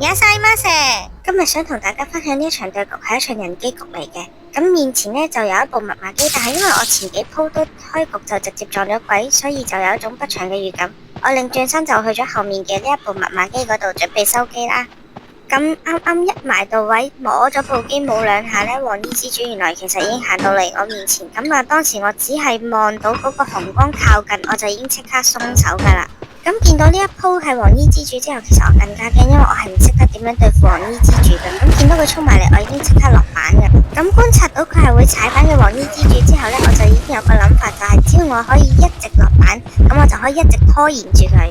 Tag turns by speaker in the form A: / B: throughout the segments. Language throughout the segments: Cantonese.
A: 野晒媽蛇，今日想同大家分享呢一場對局係一場人機局嚟嘅。咁面前呢就有一部密碼機，但係因為我前幾鋪都開局就直接撞咗鬼，所以就有一種不祥嘅預感。我擰轉身就去咗後面嘅呢一部密碼機嗰度準備收機啦。咁啱啱一埋到位，摸咗部機冇兩下呢，黃衣之主原來其實已經行到嚟我面前。咁當時我只係望到嗰個紅光靠近，我就已經即刻鬆手噶啦。咁見到呢一鋪係黃衣之主之後，其實我更加驚，因為我係唔識得點樣對付黃衣之主嘅。咁見到佢衝埋嚟，我已經即刻落板嘅。咁觀察到佢係會踩板嘅黃衣之主之後呢，我就已經有個諗法，就係只要我可以一直落板，咁我就可以一直拖延住佢。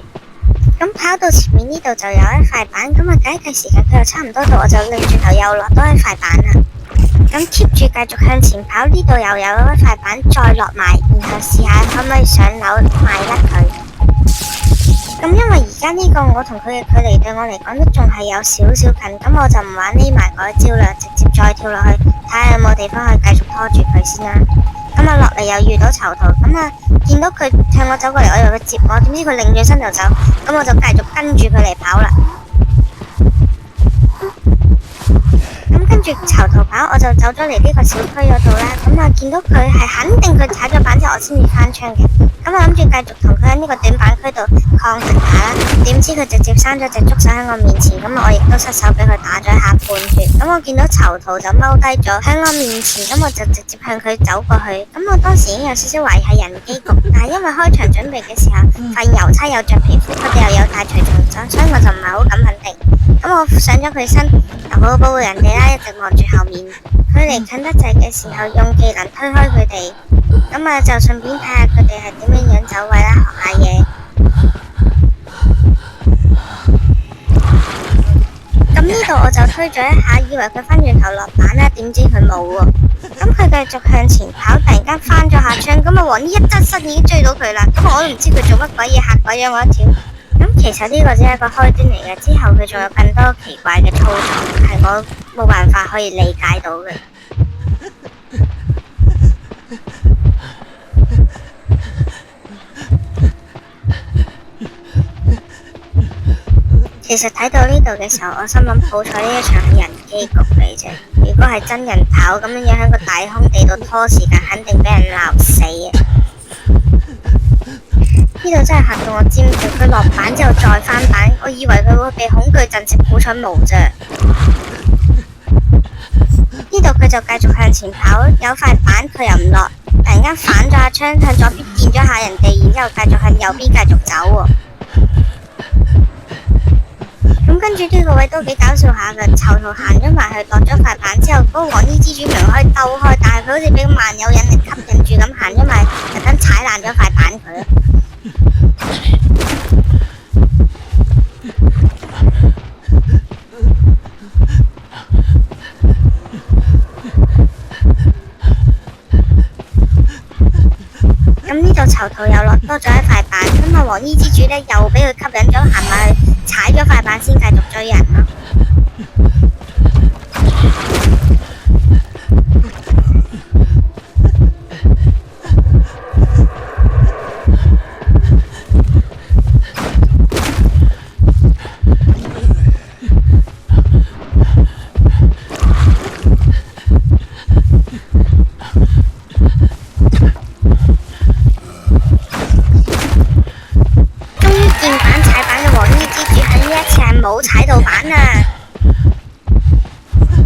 A: 咁跑到前面呢度就有一塊板，咁計一計時間，佢又差唔多到，我就擰轉頭又落多一塊板啦。咁 keep 住繼續向前跑，呢度又有一塊板再落埋，然後試下可唔可以上樓賣甩佢。咁因為而家呢個我同佢嘅距離對我嚟講都仲係有少少近，咁我就唔玩匿埋嗰一招啦，直接再跳落去睇下有冇地方可以繼續拖住佢先啦。咁落嚟又遇到囚徒，咁見到佢向我走過嚟，我以為佢接我，點知佢擰轉身就走，咁我就繼續跟住佢嚟跑啦。咁跟住囚徒跑，我就走咗嚟呢個小區嗰度啦。咁見到佢係肯定佢踩咗板之後，我先至翻槍嘅。咁我諗住繼續同佢喺呢個短板區度抗衡下啦。點知佢直接生咗隻觸手喺我面前，咁我亦都失手俾佢打咗一下半血。咁我見到囚徒就踎低咗喺我面前，咁我就直接向佢走過去。咁我當時已經有少少懷疑係人機局，但係因為開場準備嘅時候發現郵差有着皮膚，佢哋又有帶隨從者，所以我就唔係好敢肯定。咁我上咗佢身，又好好保護人哋啦，一直望住後面。佢離近得滯嘅時候，用技能推開佢哋，咁就順便睇下佢哋係點樣走位啦，學下嘢。咁呢度我就推咗一下，以為佢翻轉頭落板啦，點知佢冇喎。咁佢繼續向前跑，突然間翻咗下槍，咁黃衣一側身已經追到佢啦。咁我都唔知佢做乜鬼嘢，嚇鬼咗我一跳。咁其實呢個只係一個開端嚟嘅，之後佢仲有更多奇怪嘅操作，係我冇辦法可以理解到嘅。其實睇到呢度嘅時候，我心諗好彩呢一場係人機局嚟啫。如果係真人跑咁樣喺個大空地度拖時間，肯定俾人鬧死啊！呢度真係嚇到我尖叫，佢落板之後再翻板，我以為佢會被恐懼震懾，好彩冇啫。呢度佢就繼續向前跑，有塊板佢又唔落，突然間反咗下槍，向左邊電咗下人哋，然之後繼續向右邊繼續走喎。咁跟住呢個位都幾搞笑下嘅，囚徒行咗埋去落咗塊板之後，嗰個黃衣之主明明可以兜開，但係佢好似俾萬有引力吸引住咁行咗埋，特登踩爛咗塊板佢。咁呢度囚徒又落多咗一塊板，咁黃衣之主呢又俾佢吸引咗行埋去踩咗塊板先繼續追人咯。冇踩到板啊！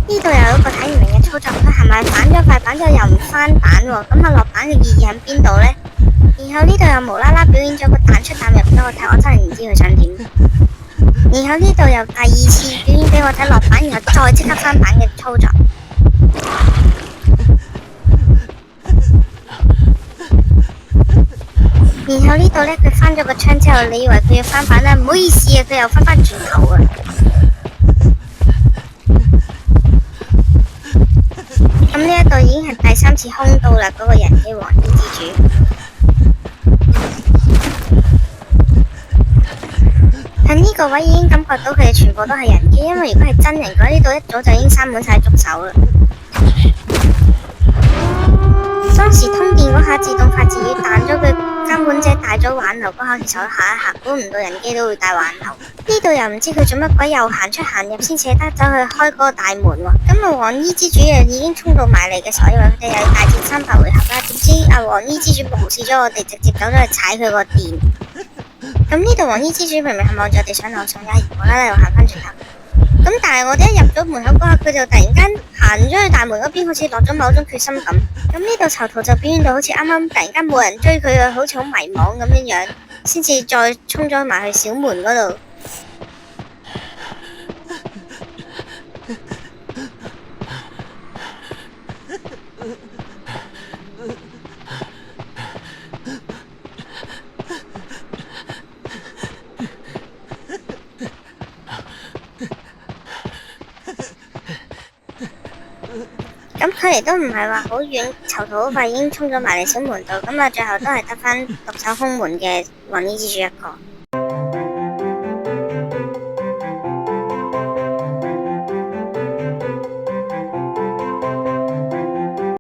A: 呢度又有一個睇唔明嘅操作，佢係咪反咗塊板之後又唔翻板喎？咁落板嘅意義喺邊度呢？然後呢度又無啦啦表演咗個彈出彈入俾我睇，我真係唔知佢想點。然後呢度又第二次表演俾我睇落板，然後再即刻翻板嘅操作。然後呢度呢，佢翻咗個槍之後，你以為佢要翻板啦？唔好意思啊，佢又翻轉頭啊！咁呢一度已經係第3次空到啦，嗰個人機黃衣之主。喺呢個位已經感覺到佢哋全部都係人機，因為如果係真人嘅話，呢度一早就已經塞滿晒觸手啦。當時通電嗰下自動發字語彈咗佢監管者帶咗挽留嗰下，其實我下一下估唔到人機都會帶挽留。呢度又唔知佢做乜鬼，又行出行入先捨得走去開嗰個大門喎。咁啊，黃衣之主又已經衝到埋嚟嘅時候，以為佢哋又要大戰300回合啦。點知阿黃衣之主無視咗我哋，直接走咗去踩佢個電。咁呢度黃衣之主明明係望住我哋上樓上嘅，無啦啦又行翻轉頭。咁但係我哋一入咗門口嗰刻，佢就突然間行咗去大門嗰邊，好似落咗某種決心咁。咁呢度囚徒就表現到好似啱啱突然間冇人追佢啊，好似好迷茫咁樣樣，先至再衝咗埋去小門嗰度。咁距離都唔係話好遠，囚徒好快已經衝咗埋嚟小門度，咁啊最後都係得返獨守空門嘅黃衣之主一個。